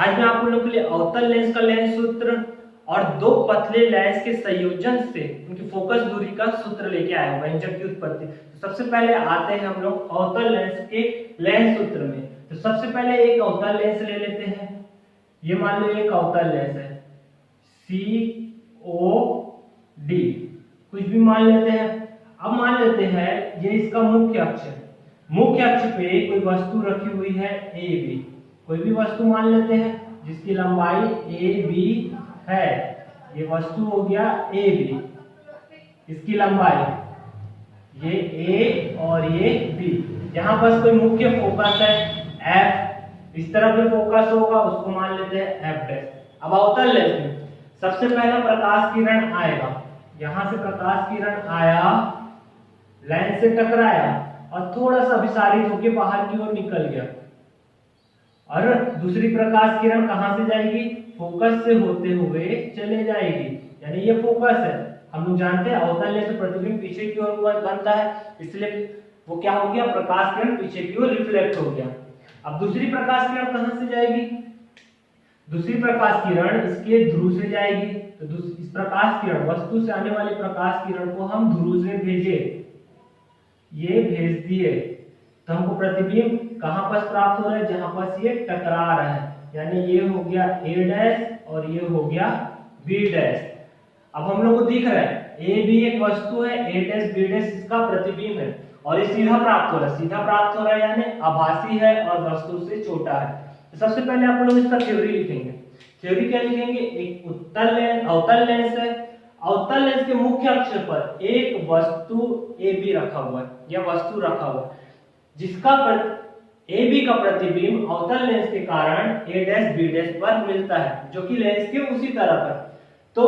आज मैं आप लोगों के लिए अवतल लेंस का लेंस सूत्र और दो पतले लेंस के संयोजन से उनकी फोकस दूरी का सूत्र लेके आया हूं, व्यंजक की उत्पत्ति। तो सबसे पहले आते हैं हम लोग अवतल लेंस के लेंस सूत्र में। तो सबसे पहले एक अवतल लेंस ले लेते हैं। ये मान लो एक अवतल लेंस है COD, कुछ भी मान लेते हैं। अब मान लेते हैं ये इसका मुख्य अक्ष है। मुख्य अक्ष पे कोई वस्तु रखी हुई है AB, कोई भी वस्तु मान लेते हैं जिसकी लंबाई AB है। ये वस्तु हो गया AB, इसकी लंबाई ये A और ये B। यहाँ बस कोई मुख्य फोकस है F, इस तरफ भी फोकस होगा, उसको मान लेते हैं F'। अब अवतल लेंस में सबसे पहला प्रकाश किरण आएगा, यहां से प्रकाश किरण आया, लेंस से टकराया और थोड़ा सा अभिसारित होकर बाहर की ओर निकल गया। और दूसरी प्रकाश किरण कहां से जाएगी? फोकस से होते हुए चले जाएगी, यानी ये फोकस है। हम लोग जानते हैं अवतल लेंस से प्रतिबिंब पीछे की ओर बनता है, इसलिए वो क्या हो गया, प्रकाश किरण पीछे की ओर रिफ्लेक्ट हो गया। अब दूसरी प्रकाश किरण कहां से जाएगी? दूसरी प्रकाश किरण इसके ध्रुव से जाएगी। तो इस प्रकाश किरण, वस्तु से आने वाली प्रकाश किरण को हम ध्रुव से भेजे, ये भेज दिए, तो हमको प्रतिबिंब कहां पर प्राप्त हो रहा है? जहां पर ये टकरा रहा है, यानी ये हो गया A' और ये हो गया B'। अब हम लोग को दिख रहा है AB एक वस्तु है, A' B' इसका प्रतिबिंब है और ये सीधा प्राप्त हो रहा है। सीधा प्राप्त हो रहा है यानी आभासी है और वस्तु से छोटा है। तो सबसे पहले आप लोग इसका थ्योरी लिखेंगे। थ्योरी क्या लिखेंगे? एक अवतल लेंस है, अवतल लेंस के मुख्य अक्ष पर एक वस्तु AB रखा हुआ है, यह वस्तु रखा हुआ है, जिसका AB का प्रतिबिंब अवतल लेंस के कारण A' B' पर मिलता है, जो कि लेंस के उसी तरफ है। तो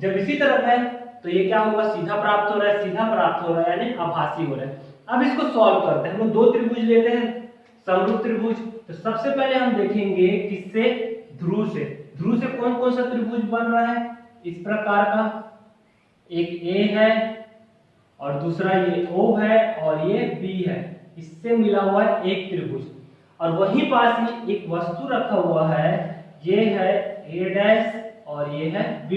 जब इसी तरफ है तो ये क्या होगा? सीधा प्राप्त हो रहा है, सीधा प्राप्त हो रहा है यानी आभासी हो रहा है। अब इसको सॉल्व करते हैं। हम लोग दो त्रिभुज लेते हैं, समरूप त्रिभुज। तो सबसे पहले हम देखेंगे किससे? ध्रुव से। ध्रुव से कौन कौन सा त्रिभुज बन रहा है? इस प्रकार का, एक A है और दूसरा ये O है और ये B है, इससे मिला हुआ है एक त्रिभुज। और वहीं पास ही एक वस्तु रखा हुआ है, ये है A' और ये है B'।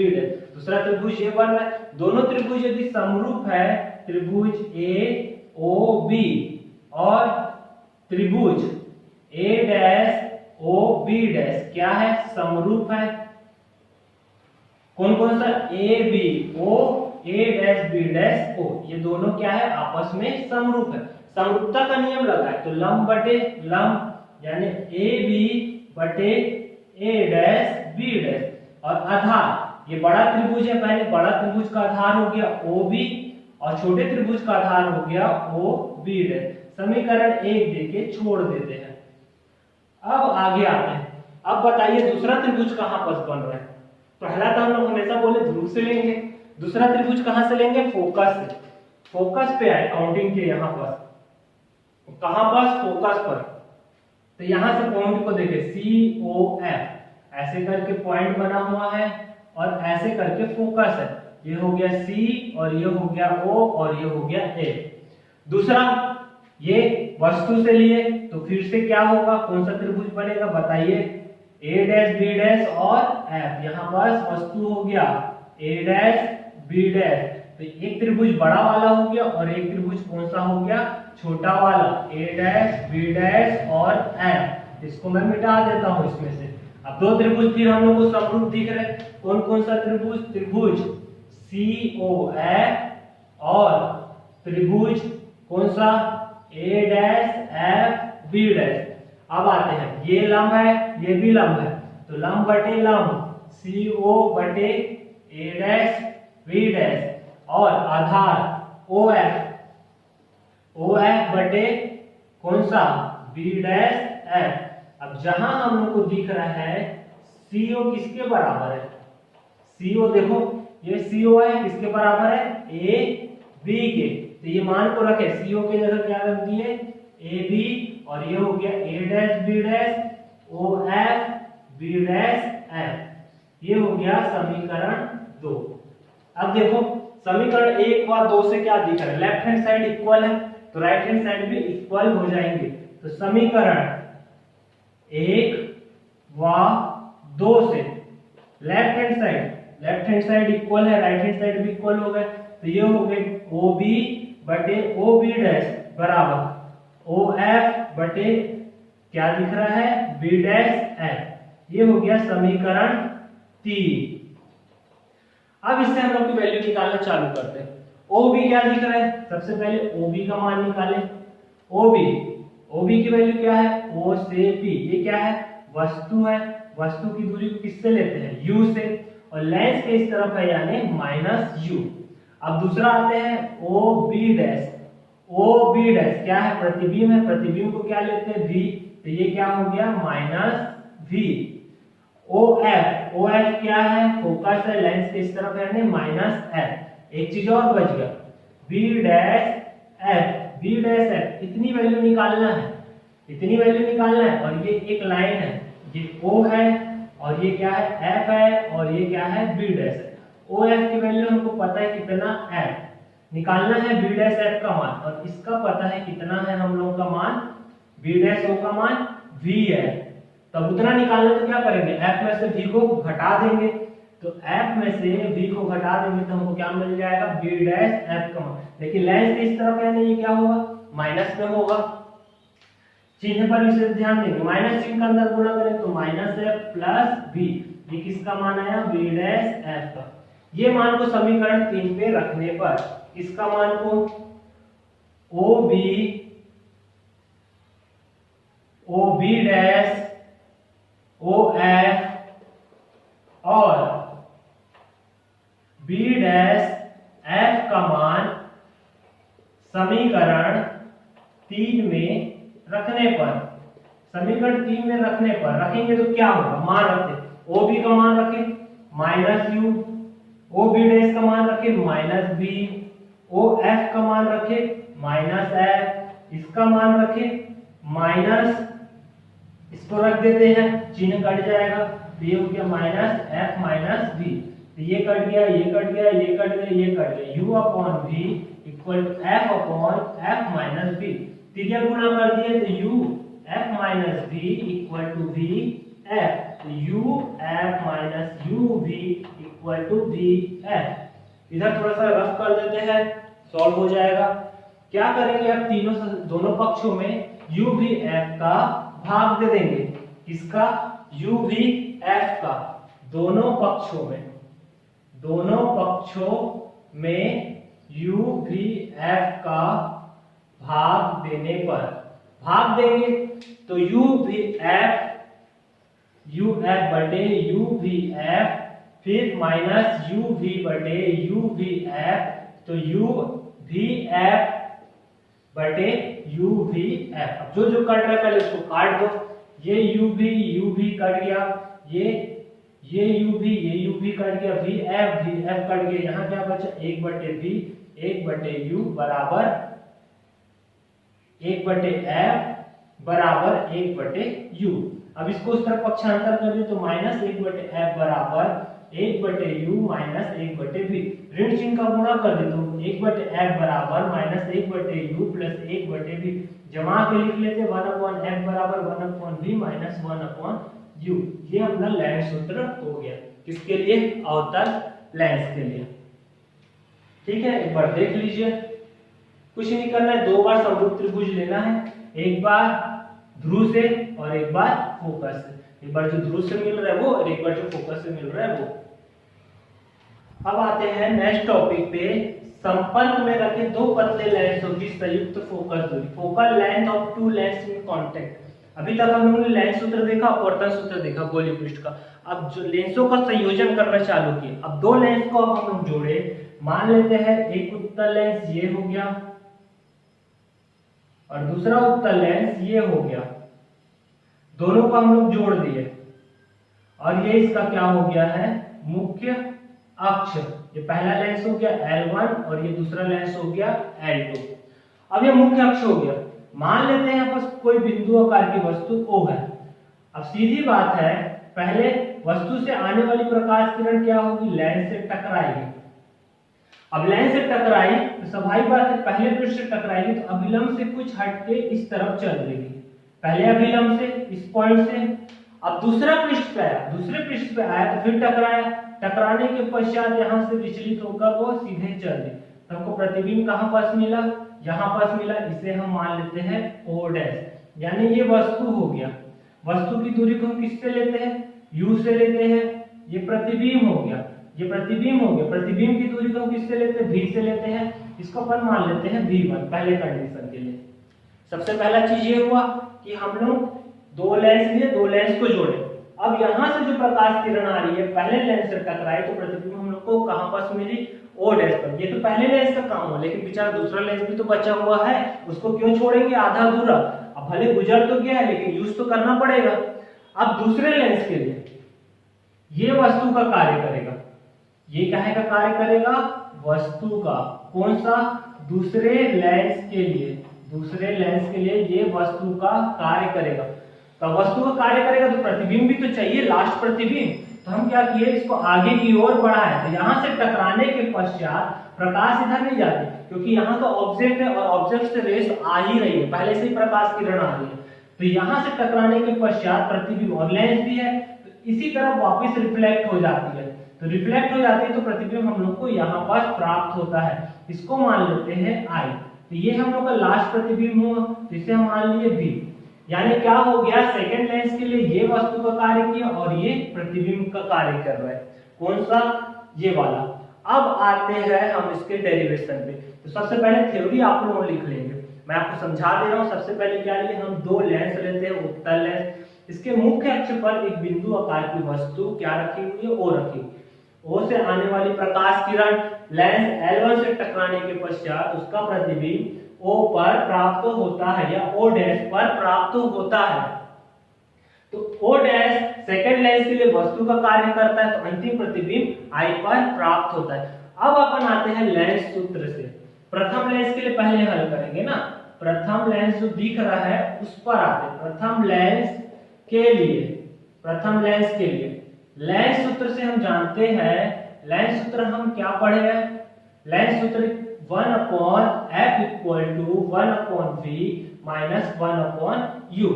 दूसरा त्रिभुज ये बन रहा है। दोनों त्रिभुज यदि समरूप है, त्रिभुज AOB और त्रिभुज A'OB' क्या है? समरूप है। कौन कौन सा? ABO A', O, ये दोनों क्या है? आपस में समरूप है। समरूपता का नियम लगा है, तो लंब बटे लंब, यानी AB बटे A', B'। और आधार, ये बड़ा त्रिभुज है, पहले बड़ा त्रिभुज का आधार हो गया OB और छोटे त्रिभुज का आधार हो गया OB'। समीकरण 1 देके छोड़ देते हैं। अब आगे आते हैं। अब बताइए दूसरा त्रिभुज कहां पर बन रहा है? पहला तो हम लोग हमेशा बोले ध्रुव से लेंगे, दूसरा त्रिभुज कहां से लेंगे? फोकस से। फोकस पे है काउंटिंग के, यहां पर कहां पर? फोकस पर। तो यहां से पॉइंट को देखें COF, ऐसे करके पॉइंट बना हुआ है और ऐसे करके फोकस है। ये हो गया C और ये हो गया O और ये हो गया A। दूसरा ये वस्तु से लिए तो फिर से क्या होगा? कौन सा त्रिभुज बनेगा बताइए? A' B' और F। यहाँ पर वस्तु हो गया A' B'। तो एक त्रिभुज बड़ा वाला हो गया और एक त्रिभुज कौन सा हो गया? छोटा वाला, A' B' और F। इसको मैं मिटा देता हूं इसमें से। अब दो त्रिभुज फिर हम लोग को समरूप दिख रहे। कौन कौन सा त्रिभुज? त्रिभुज COF और त्रिभुज कौन सा? A' F B'। अब आते हैं, ये लंब है, ये भी लंब है, तो लंब बटे लंब CO बटे A' B' और आधार OF बटे कौन सा? B'। अब जहां हम लोग को दिख रहा है CO किसके बराबर है? CO देखो, ये CO है, किसके बराबर है? AB के। तो ये मान को रखे, CO के जगह क्या रख दिए? AB और ये हो गया A' B' OF B'। ये हो गया समीकरण 2। अब देखो समीकरण 1 व 2 से क्या दिख रहा है? लेफ्ट हैंड साइड इक्वल है तो राइट हैंड साइड भी इक्वल हो जाएंगे। तो समीकरण 1 व 2 से लेफ्ट हैंड साइड इक्वल है, राइट हैंड साइड भी इक्वल हो गए, तो ये हो गए OB बटे OB डैश बराबर OF बटे क्या दिख रहा है B डैश F। ये हो गया समीकरण 3। अब इससे हम लोग की वैल्यू निकालना चालू करते हैं। OB क्या दिख रहा है, सबसे पहले OB का मान निकालें। OB की वैल्यू क्या है, O से P। ये क्या है, वस्तु है, वस्तु की दूरी को किससे लेते हैं, U से, और लेंस के इस तरफ है यानी -U। अब दूसरा आते हैं OB डैश क्या है, प्रतिबिंब है, प्रतिबिंब को क्या लेते हैं V, तो ये क्या हो गया -V। OF क्या है, फोकस है, लेंस के इस तरफ है यानी -F। एक चीज और बच गया B डैश F। इतनी वैल्यू निकालना है, और ये एक लाइन है, ये O है और ये क्या है F है और ये क्या है B डैश है। OF की वैल्यू हमको पता है कितना F, निकालना है B डैश F का मान, और इसका पता है कितना है हम लोग का मान B डैश O का मान V है। तब उतना निकालना तो क्या करेंगे, F में से V को घटा देंगे, तो F में से V को घटा देंगे तो हमको क्या मिल जाएगा B डैश F का मान। लेकिन लेंस के इस तरफ है नहीं, ये क्या होगा माइनस में होगा, चिन्ह पर विशेष ध्यान देंगे, माइनस चिन्ह का अंदर गुणा करें तो -F प्लस V। ये किसका मान आया B डैश F का। ये मान को समीकरण 3 पे रखने पर इसका मान को OB डैश OF और B डैश F का मान समीकरण 3 में रखने पर, रखेंगे तो क्या होगा, मान रखते OB का मान रखे -U, OB डैश का मान रखे -B, OF का मान रखे -F, इसका मान रखे माइनस, इसको रख देते हैं, चिन्ह कट जाएगा, तो ये हो गया -F -V। तो ये कट गया, ये कट गया, ये कट गया, ये कट गया, U upon V equal to F upon F minus V। त्रिज्या गुणा कर दिए तो U F minus V equal to V F, तो U F minus U V equal to V F। इधर थोड़ा सा रफ कर देते हैं, सॉल्व हो जाएगा। क्या करेंगे, अब दोनों पक्षों में U V F का भाग दे देंगे, किसका U V F का, दोनों पक्षों में U V F का भाग देने पर, भाग देंगे तो U F बटे U V F, फिर माइनस U V बटे U V F, तो U V F बटे U V F। अब जो कट रहा है पहले इसको काट दो, ये U V कट गया, ये U V कट गया, V F कट गया, यहाँ क्या बचा 1 बटे V 1 बटे U बराबर 1 बटे F बराबर 1 बटे U। अब इसको उस तरफ पक्षांतर कर दे तो -1 बटे F बराबर 1 बटे U माइनस 1 बटे V। ऋण चिन्ह का गुणा कर दे तो 1 बटे F बराबर -1 बटे U प्लस 1 बटे V। जमा के लिख लेते 1 अपॉन F बराबर 1 upon V minus 1 upon U। ये अपना लेंस सूत्र हो गया, किसके लिए, अवतल लेंस के लिए। ठीक है, एक बार देख लीजिए, कुछ नहीं करना है, 2 बार समरूप त्रिभुज लेना है, एक बार ध्रुव से और एक बार फोकस से। एक बार जो ध्रुव से मिल रहा है वो, और एक बार जो फोकस से मिल रहा है वो। अब आते हैं नेक्स्ट टॉपिक पे, संपर्क में रखे 2 पतले लेंसों की संयुक्त फोकस दूरी, focal length of 2 lens in contact. अभी तक हम लोगों ने लेंस सूत्र देखा, अपवर्तन सूत्र देखा गोलीय पृष्ठ का। अब जो लेंसों का संयोजन करना चालू किए, अब 2 लेंस को अब हम लोग जोड़े, मान लेते हैं एक उत्तल लेंस ये हो गया और दूसरा उत्तल लेंस ये हो गया, दोनों को हम लोग जोड़ दिए और ये इसका क्या हो गया है, मुख्य अक्ष। ये पहला लेंस हो गया L1 और ये दूसरा लेंस हो गया L2। अब ये मुख्य अक्ष हो गया। मान लेते हैं बस कोई बिंदु आकार की वस्तु O है। अब सीधी बात है, पहले वस्तु से आने वाली प्रकाश किरण क्या होगी, लेंस से टकराएगी। अब लेंस से टकराई तो स्वाभाविक बात है, पहले पृष्ठ से टकराएगी तो अभिलंब से कुछ हट के इस तरफ चल देगी, पहले अभिलंब से इस पॉइंट से अब दूसरे पृष्ठ पे आया तो फिर टकराया, टकराने के पश्चात यहाँ से विचलित होकर वो सीधे चल दी, तो हमको प्रतिबिंब कहाँ पास मिला, यहाँ पास मिला। इसे हम मान लेते हैं O डैश, यानी ये वस्तु हो गया। वस्तु की दूरी को हम किससे लेते हैं, U से लेते हैं। ये प्रतिबिंब हो गया, ये प्रतिबिंब हो गया। प्रतिबिंब की दूरी को हम किससे लेते हैं, V से लेते हैं। इसको अपन मान लेते हैं V1 पहले कंडीशन के लिए। सबसे पहला चीज ये हुआ कि हम लोग दो लेंस लिए, दो लेंस को जोड़े। अब यहाँ से जो प्रकाश किरण आ रही है पहले लेंस से टकराई तो प्रतिबिंब हम लोग को कहाँ पास मिली, O डैश पर। ये तो पहले लेंस का काम हुआ, लेकिन बेचारा दूसरा लेंस भी तो बचा हुआ है, उसको क्यों छोड़ेंगे आधा अधूरा। अब भले गुजर तो गया है लेकिन यूज तो करना पड़ेगा। अब दूसरे लेंस के लिए ये वस्तु का कार्य करेगा, ये काहे का कार्य करेगा, वस्तु का। कौन सा, दूसरे लेंस के लिए, दूसरे लेंस के लिए ये वस्तु का कार्य करेगा। तो वस्तु का कार्य करेगा तो प्रतिबिंब भी तो चाहिए, लास्ट प्रतिबिंब। तो हम क्या किए, इसको आगे की ओर बढ़ाए। तो यहाँ से टकराने के पश्चात प्रकाश इधर नहीं जाती, क्योंकि यहाँ तो ऑब्जेक्ट है और ऑब्जेक्ट से रेस आ ही रही है, पहले से ही प्रकाश किरण आ रही है। तो यहाँ से टकराने के पश्चात प्रतिबिंब, और लेंस भी है तो इसी तरफ वापस रिफ्लेक्ट हो जाती है। तो रिफ्लेक्ट हो जाती है तो प्रतिबिंब हम लोग को यहाँ पास प्राप्त होता है। इसको मान लेते हैं I। तो ये हम लोग का लास्ट प्रतिबिंब हुआ, तो इसे हम मान लिए V। यानी क्या हो गया, सेकंड लेंस के लिए ये वस्तु का कार्य किया और ये प्रतिबिंब का कार्य कर रहा है। कौन सा, ये वाला। अब आते हैं हम इसके डेरिवेशन पे। तो सबसे पहले थ्योरी आप लोग लिख लेंगे, मैं आपको समझा दे रहा हूँ। सबसे पहले क्या लिए, हम दो लेंस लेते हैं, उत्तल लेंस। इसके मुख्य अक्ष पर एक बिंदु आकार की वस्तु क्या रखी हुई है, O रखी। O से आने वाली प्रकाश किरण लेंस L1 से टकराने के पश्चात उसका प्रतिबिंब O पर प्राप्त होता है या O डैश पर प्राप्त होता है। तो O डैश सेकंड लेंस के लिए वस्तु का कार्य करता है, तो अंतिम प्रतिबिंब I पर प्राप्त होता है। अब अपन आते हैं लेंस सूत्र से। प्रथम लेंस के लिए पहले हल करेंगे ना, प्रथम लेंस जो दिख रहा है उस पर आते हैं। प्रथम लेंस के लिए, प्रथम लेंस के लिए लेंस सूत्र से हम जानते हैं, लेंस सूत्र हम क्या पढ़े हैं, लेंस सूत्र 1/f equal to 1/v minus 1/u।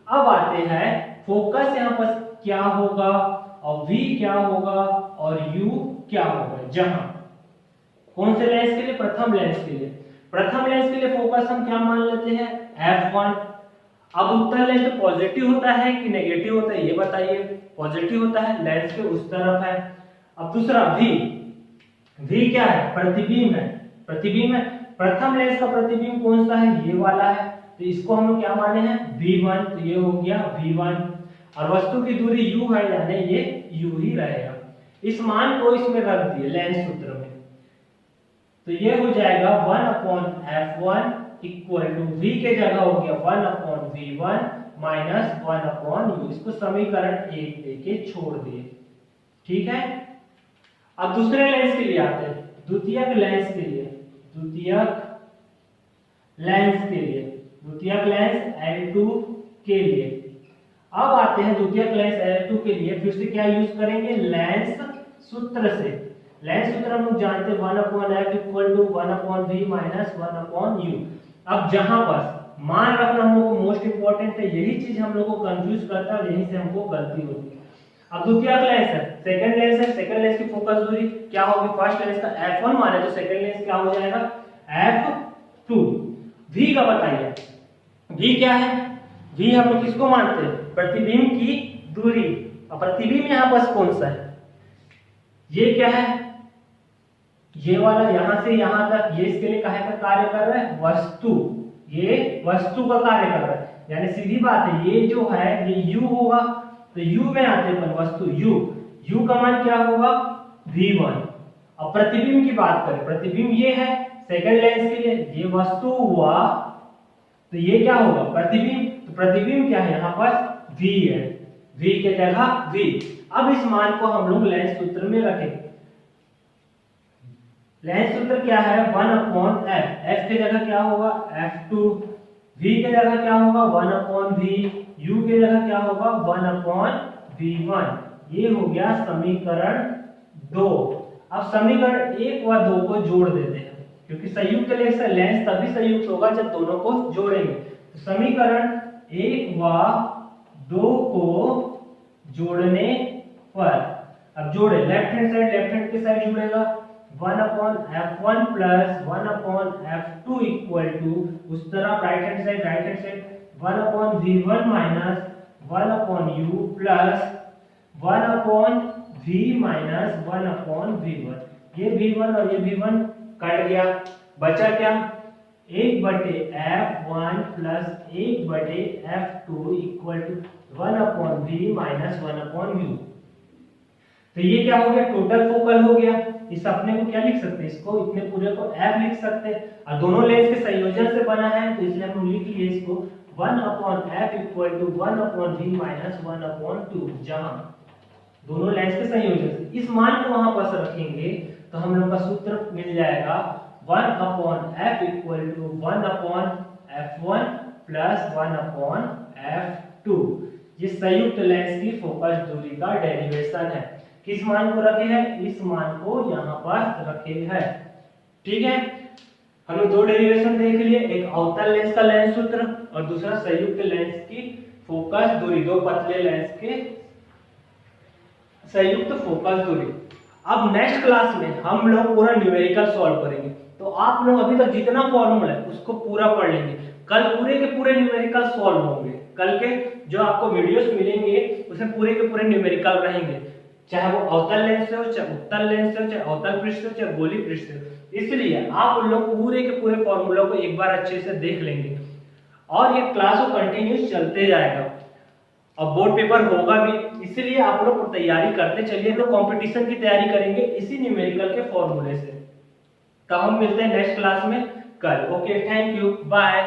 अब आते हैं फोकस, यहाँ पर क्या होगा और v क्या होगा और u क्या होगा। जहां कौन से लेंस के लिए, प्रथम लेंस के लिए, प्रथम लेंस के लिए फोकस हम क्या मान लेते हैं, f1। अब उत्तल लेंस तो पॉजिटिव होता है कि नेगेटिव होता है ये बताइए, पॉजिटिव होता है, लेंस के उस तरफ है। अब दूसरा v, v क्या है, प्रतिबिंब है, प्रतिबिंब है। प्रथम लेंस का प्रतिबिंब कौन सा है, ये वाला है, तो इसको हम लोग क्या माने हैं, v1। तो ये हो गया v1 और वस्तु की दूरी u है, यानी ये u ही रहेगा। इस मान को इसमें रख दिए लेंस सूत्र में, तो ये हो जाएगा 1/f1 इक्वल टू v के जगह हो गया 1/v1 माइनस 1/u। इसको समीकरण 1 देके छोड़ दिए, ठीक है। अब दूसरे लेंस के लिए आते हैं, द्वितीयक लेंस के लिए, द्वितीयक लेंस के लिए, द्वितीयक लेंस L2 के लिए। अब आते हैं द्वितीयक लेंस L2 के लिए, फिर से क्या यूज करेंगे, लेंस सूत्र से। लेंस सूत्र हम लोग जानते हैं 1/f equal to 1/v minus 1/u। अब जहां पर मान रखना हम लोग को मोस्ट इंपॉर्टेंट है, यही चीज हम लोग को कंफ्यूज करता है और यहीं से हमको गलती होती है। अब द्वितीयक लेंस है, सेकंड लेंस है, सेकंड लेंस की फोकस दूरी क्या होगी, फर्स्ट लेंस का f1 माने तो सेकंड लेंस क्या हो जाएगा, f2। v का बताइए, v क्या है, v हम लोग किसको मानते हैं, प्रतिबिंब की दूरी। और प्रतिबिंब यहाँ पर कौन सा है, ये क्या है, ये वाला यहां से यहां तक, ये इसके लिए काहे का कार्य कर रहा है, वस्तु, ये वस्तु का कार्य कर रहा है। यानी सीधी बात है, ये जो है ये u होगा, तो u में आते हैं वस्तु u का मान क्या होगा, v1। अब प्रतिबिंब की बात करें, प्रतिबिंब ये है सेकंड लेंस के लिए, ये वस्तु हुआ, तो ये क्या होगा, प्रतिबिंब। तो प्रतिबिंब क्या है, यहाँ पर v है, v के जगह v। अब इस मान को हम लोग लेंस सूत्र में रखें। लेंस सूत्र क्या है, 1/f, f के जगह क्या होगा, f2, v के जगह क्या होगा 1/v, u के जगह क्या होगा 1/v1। ये हो गया समीकरण 2। अब समीकरण 1 व 2 को जोड़ देते हैं, क्योंकि संयुक्त लेंस तभी संयुक्त होगा जब दोनों को जोड़ेंगे। तो समीकरण 1 व 2 को जोड़ने पर। अब जोड़े, लेफ्ट हैंड के साइड जुड़ेगा 1/f1 plus 1/f2 equal to, उस तरफ right hand side 1/v1 minus 1/u plus 1/v minus 1/v1। ये v1 और ये v1 कट गया, बचा क्या, 1/f1 plus 1/f2 equal to 1/v minus 1/u। तो ये क्या हो गया, टोटल फोकल हो गया। इस अपने को क्या लिख सकते हैं, इसको इतने पूरे को f लिख सकते हैं, और दोनों लेंस के संयोजन से बना है तो इसलिए हम लिख लिए इसको 1/f equal to 1/v minus 1/2, जहां दोनों लेंस के संयोजन से इस मान को वहां पर रखेंगे तो हम लोग का सूत्र मिल जाएगा 1/f equal to 1/f1 plus 1/f2। ये संयुक्त लेंस की फोकस दूरी का डेरिवेशन है। किस मान को रखे हैं, इस मान को यहाँ पर रखे हैं। ठीक है, हमने दो डेरिवेशन देख लिए, एक अवतल लेंस का लेंस सूत्र और दूसरा संयुक्त लेंस की फोकस दूरी, दो पतले लेंस के संयुक्त फोकस दूरी। अब नेक्स्ट क्लास में हम लोग पूरा न्यूमेरिकल सॉल्व करेंगे, तो आप लोग अभी तक जितना फॉर्मूला है उसको पूरा पढ़ लेंगे। कल पूरे के पूरे न्यूमेरिकल सॉल्व होंगे, कल के जो आपको वीडियोस मिलेंगे उसमें पूरे के पूरे न्यूमेरिकल रहेंगे, चाहे वो अवतल लेंस से हो, चाहे उत्तल लेंस से हो, चाहे अवतल पृष्ठ से हो, चाहे गोलीय पृष्ठ से हो। इसलिए आप उन लोग पूरे के पूरे फॉर्मूला को एक बार अच्छे से देख लेंगे और ये क्लास को कंटिन्यूस चलते जाएगा। अब बोर्ड पेपर होगा भी, इसलिए आप लोग तैयारी करते चलिए, तो कंपटीशन की तैयारी करेंगे इसी न्यूमेरिकल के फॉर्मूले से। तो हम मिलते हैं नेक्स्ट क्लास में कल। Okay, thank you, bye.